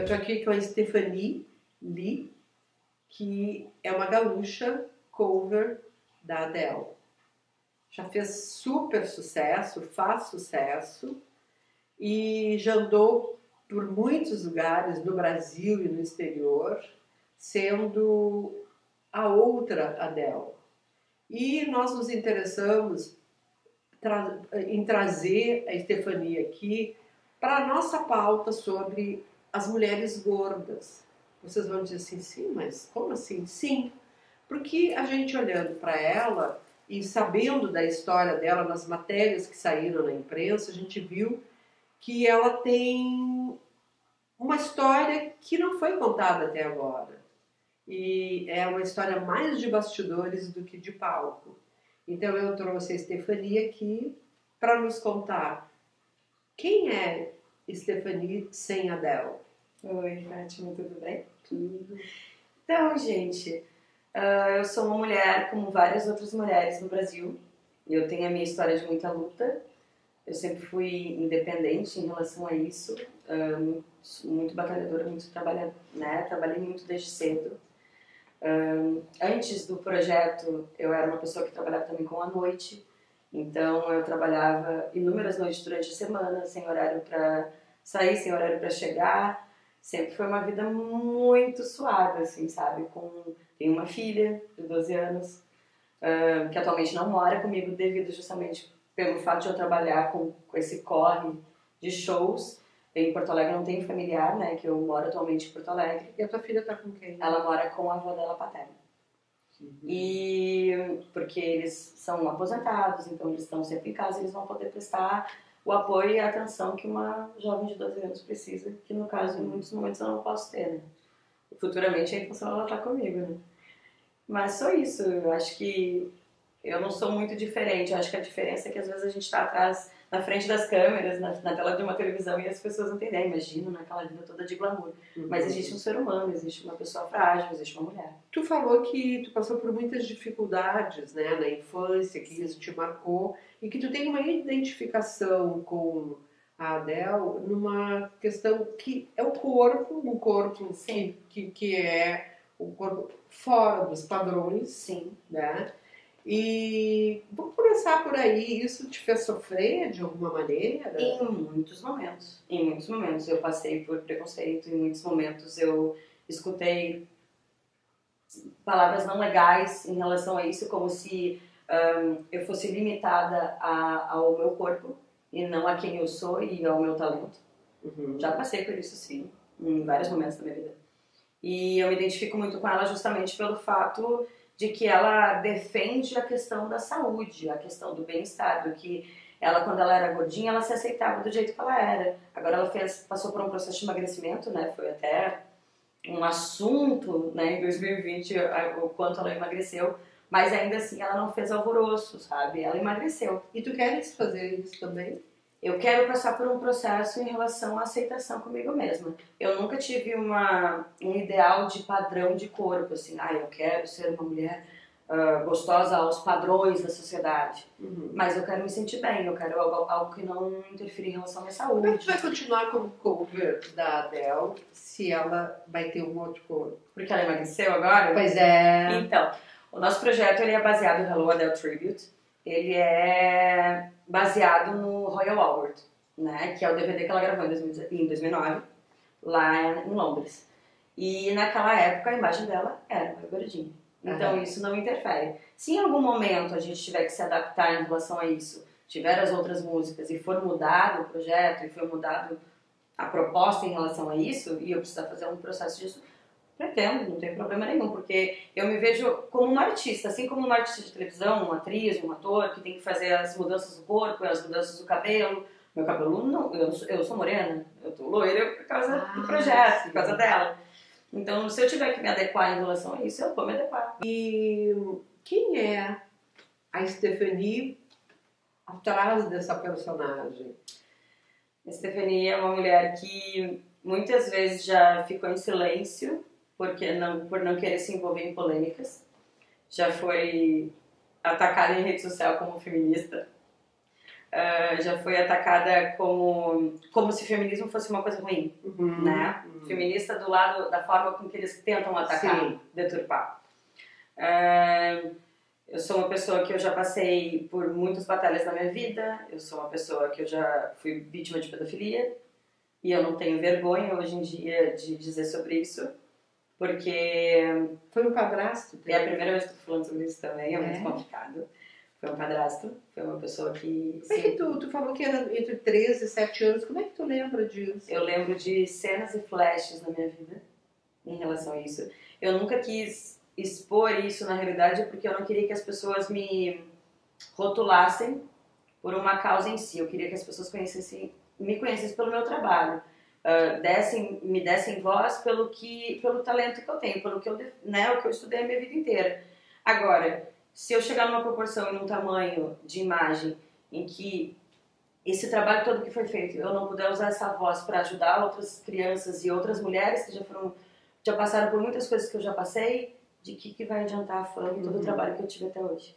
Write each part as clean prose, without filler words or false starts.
tô aqui com a Stephanie Lee, que é uma gaúcha cover da Adele. Já fez super sucesso, faz sucesso e já andou por muitos lugares no Brasil e no exterior, sendo a outra Adele. E nós nos interessamos em trazer a Stephanie aqui para a nossa pauta sobre as mulheres gordas. Vocês vão dizer assim, sim, mas como assim? Sim, porque a gente olhando para ela e sabendo da história dela nas matérias que saíram na imprensa, a gente viu que ela tem uma história que não foi contada até agora. E é uma história mais de bastidores do que de palco. Então eu trouxe a Stephanie aqui para nos contar quem é Stephanie sem Adele. Oi, Fátima, tudo bem? Tudo. Então, gente, eu sou uma mulher como várias outras mulheres no Brasil. Eu tenho a minha história de muita luta. Eu sempre fui independente em relação a isso, muito batalhadora, muito trabalhadora, né? Trabalhei muito desde cedo. Antes do projeto, eu era uma pessoa que trabalhava também com a noite, então eu trabalhava inúmeras noites durante a semana, sem horário para sair, sem horário para chegar. Sempre foi uma vida muito suada, assim, sabe? Tenho uma filha de 12 anos, que atualmente não mora comigo devido justamente pelo fato de eu trabalhar com esse corre de shows. Em Porto Alegre não tenho familiar, né? Que eu moro atualmente em Porto Alegre. E a tua filha tá com quem? Ela mora com a avó dela paterna. E porque eles são aposentados, então eles estão sempre em casa, eles vão poder prestar o apoio e a atenção que uma jovem de 12 anos precisa, que no caso, em muitos momentos eu não posso ter, né? Futuramente a intenção ela tá comigo, né? Mas só isso, eu acho que eu não sou muito diferente. Eu acho que a diferença é que às vezes a gente está atrás, na frente das câmeras, na tela de uma televisão, e as pessoas não têm ideia, imaginam naquela vida toda de glamour. Mas existe um ser humano, existe uma pessoa frágil, existe uma mulher. Tu falou que tu passou por muitas dificuldades, né, na infância, que isso te marcou, e que tu tem uma identificação com a Adele numa questão que é o corpo, um corpo que é um corpo fora dos padrões, sim, né? E vamos começar por aí. Isso te fez sofrer de alguma maneira? Em muitos momentos. Em muitos momentos eu passei por preconceito, em muitos momentos eu escutei palavras não legais em relação a isso, como se eu fosse limitada ao meu corpo e não a quem eu sou e ao meu talento. Já passei por isso, sim, em vários momentos da minha vida. E eu me identifico muito com ela justamente pelo fato de que ela defende a questão da saúde, a questão do bem-estar, do que ela, quando ela era gordinha, ela se aceitava do jeito que ela era. Agora ela passou por um processo de emagrecimento, né? Foi até um assunto, né, em 2020, o quanto ela emagreceu, mas ainda assim ela não fez alvoroço, sabe? Ela emagreceu. E tu queres fazer isso também? Eu quero passar por um processo em relação à aceitação comigo mesma. Eu nunca tive um ideal de padrão de corpo, assim, eu quero ser uma mulher gostosa aos padrões da sociedade. Mas eu quero me sentir bem, eu quero algo que não interfira em relação à minha saúde. Como é que tu vai continuar como cover da Adele se ela vai ter um outro corpo? Porque ela emagreceu agora? Pois é. Então, o nosso projeto ele é baseado no Hello Adele Tribute. Ele é baseado no Royal Albert, né, que é o DVD que ela gravou em 2009, lá em Londres. E naquela época a imagem dela era uma gordinha. Então isso não interfere. Se em algum momento a gente tiver que se adaptar em relação a isso, tiver as outras músicas e for mudado o projeto e for mudado a proposta em relação a isso, e eu precisar fazer um processo disso, pretendo, não tem problema nenhum, porque eu me vejo como uma artista, assim como uma artista de televisão, uma atriz, um ator, que tem que fazer as mudanças do corpo, as mudanças do cabelo. Meu cabelo, não, eu sou morena, eu tô loira por causa do projeto, por causa dela. Então, se eu tiver que me adequar em relação a isso, eu vou me adequar. E quem é a Stephanie atrás dessa personagem? A Stephanie é uma mulher que muitas vezes já ficou em silêncio, por não querer se envolver em polêmicas. Já foi atacada em rede social como feminista. já foi atacada como se o feminismo fosse uma coisa ruim, né? Feminista do lado da forma com que eles tentam atacar, Sim. deturpar. Eu sou uma pessoa que eu já passei por muitas batalhas na minha vida, eu sou uma pessoa que eu já fui vítima de pedofilia, e eu não tenho vergonha hoje em dia de dizer sobre isso, porque... Foi um padrasto? É a primeira vez que estou falando sobre isso também, é muito complicado. Foi um padrasto, foi uma pessoa que... Como é que tu falou que era entre 13 e 7 anos, como é que tu lembra disso? Eu lembro de cenas e flashes na minha vida em relação a isso. Eu nunca quis expor isso na realidade porque eu não queria que as pessoas me rotulassem por uma causa em si. Eu queria que as pessoas me conhecessem pelo meu trabalho. Me dessem voz pelo talento que eu tenho, pelo que o que eu estudei a minha vida inteira. Agora, se eu chegar numa proporção e num tamanho de imagem em que esse trabalho todo que foi feito, eu não puder usar essa voz para ajudar outras crianças e outras mulheres que já passaram por muitas coisas que eu já passei, de que vai adiantar a fama e todo o trabalho que eu tive até hoje?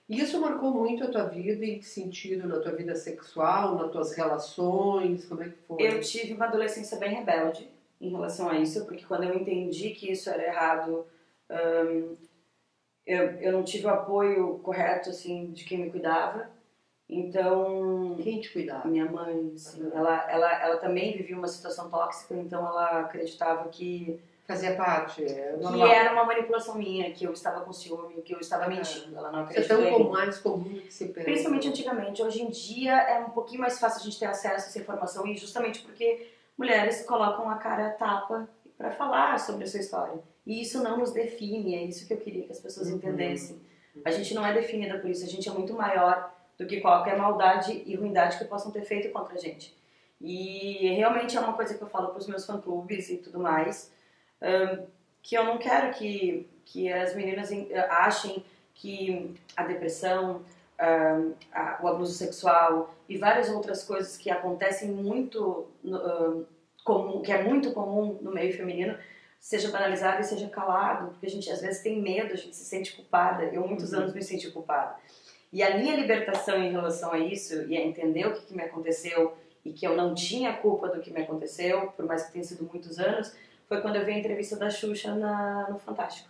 E isso marcou muito a tua vida? Em que sentido? Na tua vida sexual, nas tuas relações? Como é que foi? Eu tive uma adolescência bem rebelde em relação a isso, porque quando eu entendi que isso era errado, eu não tive o apoio correto, assim, de quem me cuidava. Então... Quem te cuidava? Minha mãe, assim, ela também vivia uma situação tóxica, então ela acreditava que... Fazia parte, que era uma manipulação minha, que eu estava com ciúme, que eu estava mentindo. Ela não acreditou em mim. Mais comum do que se pensa. Principalmente antigamente. Hoje em dia é um pouquinho mais fácil a gente ter acesso a essa informação, e justamente porque mulheres colocam a cara a tapa para falar sobre a sua história. E isso não nos define, é isso que eu queria que as pessoas entendessem. A gente não é definida por isso, a gente é muito maior do que qualquer maldade e ruindade que possam ter feito contra a gente. E realmente é uma coisa que eu falo para os meus fã-clubes e tudo mais, que eu não quero que as meninas achem que a depressão, o abuso sexual e várias outras coisas que acontecem muito comum, que é muito comum no meio feminino, seja banalizado e seja calado, porque a gente às vezes tem medo, a gente se sente culpada. Eu muitos anos me senti culpada. E a minha libertação em relação a isso, e a entender o que me aconteceu e que eu não tinha culpa do que me aconteceu, por mais que tenha sido muitos anos, foi quando eu vi a entrevista da Xuxa no Fantástico.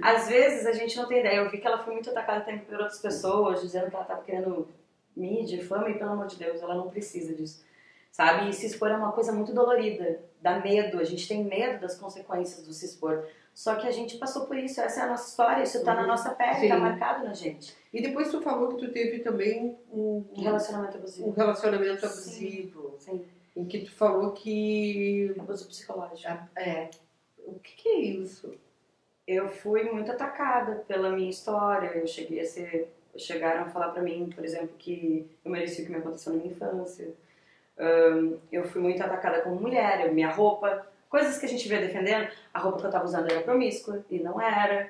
Às vezes a gente não tem ideia. Eu vi que ela foi muito atacada também por outras pessoas, dizendo que ela estava querendo mídia, fama, e pelo amor de Deus, ela não precisa disso, sabe? E se expor é uma coisa muito dolorida, dá medo, a gente tem medo das consequências do se expor. Só que a gente passou por isso, essa é a nossa história, isso tá na nossa pele, tá marcado na gente. E depois tu falou que tu teve também um relacionamento abusivo. Um relacionamento abusivo. Sim. Em que tu falou que... Abuso psicológico. O que é isso? Eu fui muito atacada pela minha história. Chegaram a falar pra mim, por exemplo, que eu merecia o que me aconteceu na minha infância. Eu fui muito atacada como mulher, minha roupa, coisas que a gente vê defendendo. A roupa que eu tava usando era promíscua e não era.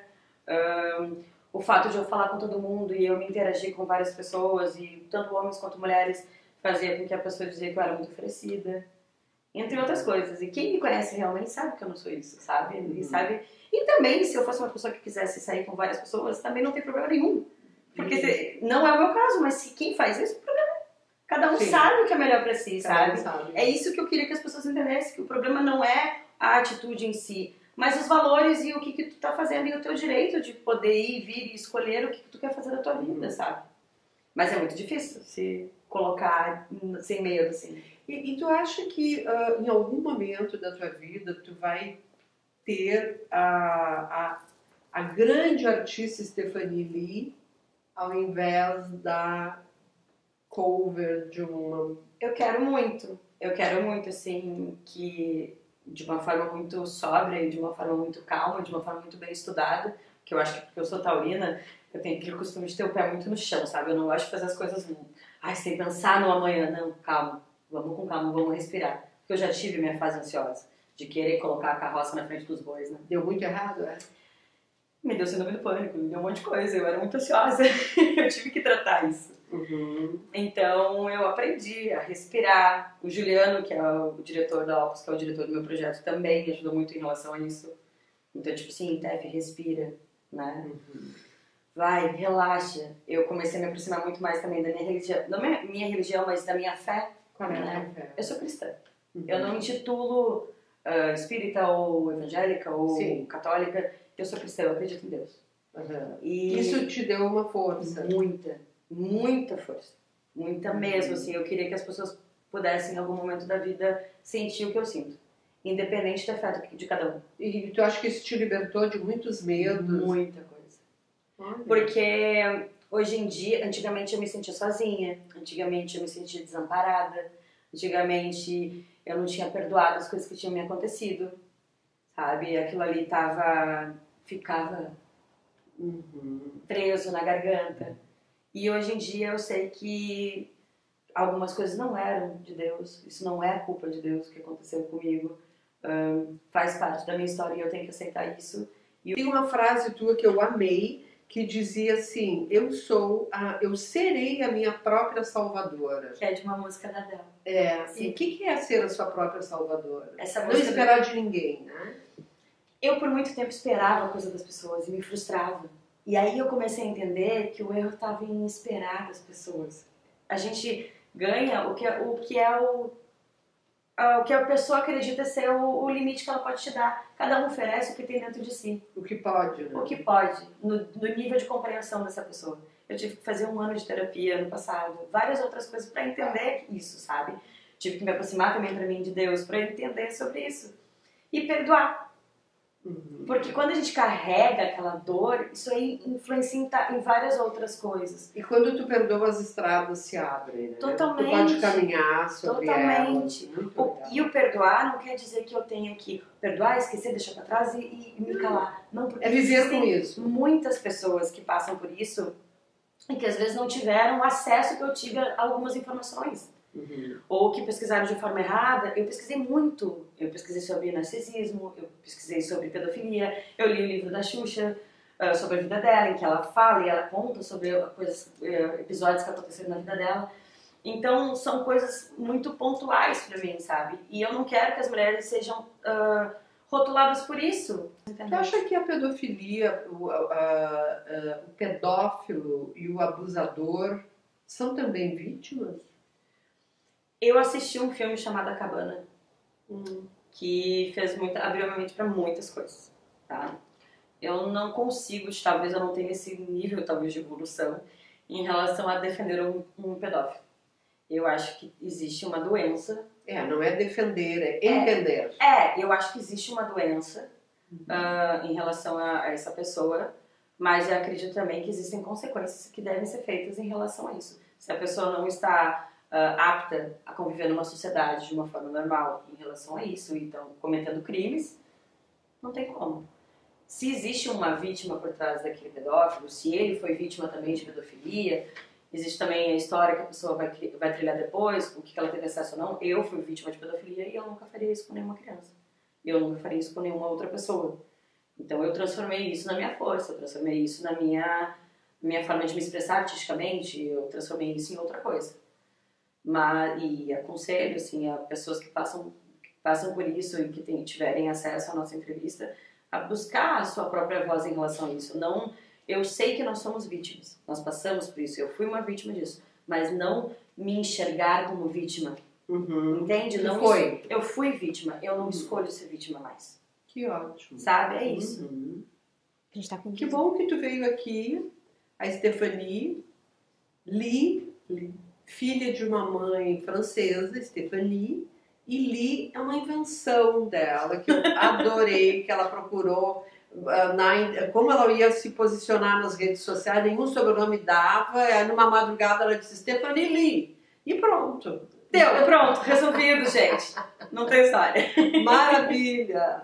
O fato de eu falar com todo mundo e eu me interagir com várias pessoas, e tanto homens quanto mulheres, fazia com que a pessoa dizia que eu era muito oferecida, entre outras coisas. E quem me conhece realmente sabe que eu não sou isso, sabe? E sabe. E também, se eu fosse uma pessoa que quisesse sair com várias pessoas, também não tem problema nenhum. Porque não é o meu caso, mas se quem faz isso, o problema é... Cada um sabe o que é melhor pra si, sabe? É isso que eu queria que as pessoas entendessem, que o problema não é a atitude em si, mas os valores e o que tu tá fazendo, e o teu direito de poder ir, vir e escolher o que tu quer fazer da tua vida, sabe? Mas é muito difícil se colocar sem medo, assim. E tu acha que em algum momento da tua vida tu vai ter a grande artista Stephanie Lee ao invés da cover de uma... Eu quero muito, assim, que de uma forma muito sóbria e de uma forma muito calma, de uma forma muito bem estudada, que eu acho que porque eu sou taurina, eu tenho aquele costume de ter o pé muito no chão, sabe? Eu não gosto de fazer as coisas sem pensar no amanhã. Não, calma, vamos com calma, vamos respirar. Porque eu já tive minha fase ansiosa, de querer colocar a carroça na frente dos bois, né? Deu muito errado, é? Me deu síndrome do pânico, me deu um monte de coisa, eu era muito ansiosa, eu tive que tratar isso. Então eu aprendi a respirar. O Juliano, que é o diretor da Opus, que é o diretor do meu projeto, também me ajudou muito em relação a isso. Então, tipo assim, Tef, respira, né? vai, relaxa. Eu comecei a me aproximar muito mais também da minha religião, não minha religião, mas da minha fé. Qual é a né? fé? Eu sou cristã. Uhum. Eu não me intitulo espírita ou evangélica ou Sim. católica. Eu sou cristã, eu acredito em Deus. Uhum. E Isso te deu uma força. muita força. Muita mesmo, assim. Eu queria que as pessoas pudessem, em algum momento da vida, sentir o que eu sinto. Independente da fé de cada um. E tu acha que isso te libertou de muitos medos? Muita coisa. Olha. Porque hoje em dia, antigamente eu me sentia sozinha, antigamente eu me sentia desamparada, antigamente eu não tinha perdoado as coisas que tinham me acontecido, sabe? Aquilo ali ficava preso na garganta. E hoje em dia eu sei que algumas coisas não eram de Deus, isso não é culpa de Deus o que aconteceu comigo, faz parte da minha história e eu tenho que aceitar isso. Tem uma frase tua que eu amei, que dizia assim: eu serei a minha própria salvadora. Que é de uma música da Adele. E o que é ser a sua própria salvadora? Essa Não música esperar de ninguém, né? Eu por muito tempo esperava a coisa das pessoas e me frustrava. E aí eu comecei a entender que o erro estava em esperar das pessoas. A gente ganha o que a pessoa acredita ser o limite que ela pode te dar. Cada um oferece o que tem dentro de si. O que pode, né? O que pode, no nível de compreensão dessa pessoa. Eu tive que fazer 1 ano de terapia ano passado, várias outras coisas para entender isso, sabe? Tive que me aproximar também para mim de Deus, para entender sobre isso. E perdoar. Porque quando a gente carrega aquela dor, isso aí influencia em várias outras coisas. E quando tu perdoa, as estradas se abrem, né? Totalmente. Tu pode caminhar sobre Totalmente. elas. E o perdoar não quer dizer que eu tenha que perdoar, esquecer, deixar pra trás e me calar. Não, porque É viver com isso. Muitas pessoas que passam por isso e que às vezes não tiveram o acesso que eu tive a algumas informações. Ou que pesquisaram de forma errada. Eu pesquisei muito. Eu pesquisei sobre narcisismo, eu pesquisei sobre pedofilia, eu li o livro da Xuxa sobre a vida dela, em que ela fala e ela conta sobre episódios que aconteceram na vida dela. Então são coisas muito pontuais pra mim, sabe? E eu não quero que as mulheres sejam rotuladas por isso. Tu acha que a pedofilia, o pedófilo e o abusador são também vítimas? Eu assisti um filme chamado A Cabana, que abriu minha mente para muitas coisas, tá? Eu não consigo, talvez eu não tenha esse nível, talvez, de evolução em relação a defender um pedófilo. Eu acho que existe uma doença. Não é defender, é entender. Eu acho que existe uma doença em relação a essa pessoa, mas eu acredito também que existem consequências que devem ser feitas em relação a isso. Se a pessoa não está apta a conviver numa sociedade de uma forma normal em relação a isso, então cometendo crimes, não tem como. Se existe uma vítima por trás daquele pedófilo, se ele foi vítima também de pedofilia, existe também a história que a pessoa vai trilhar depois, o que ela teve acesso ou não. Eu fui vítima de pedofilia e eu nunca faria isso com nenhuma criança. Eu nunca faria isso com nenhuma outra pessoa. Então eu transformei isso na minha força, eu transformei isso na minha forma de me expressar artisticamente, eu transformei isso em outra coisa. E aconselho assim, a pessoas que passam por isso e que tiverem acesso à nossa entrevista a buscar a sua própria voz em relação a isso. Eu sei que nós somos vítimas, nós passamos por isso, eu fui uma vítima disso, mas não me enxergar como vítima, entende? Não foi. Eu fui vítima, eu não escolho ser vítima mais. Que ótimo. Sabe, é isso. A gente tá com Que bom que tu veio aqui, a Stephanie Lee, filha de uma mãe francesa, Stephanie, e Lee é uma invenção dela, que eu adorei, que ela procurou, como ela ia se posicionar nas redes sociais, nenhum sobrenome dava, aí numa madrugada ela disse Stephanie Lee, e pronto. Pronto, resolvido, gente. Não tem história. Maravilha!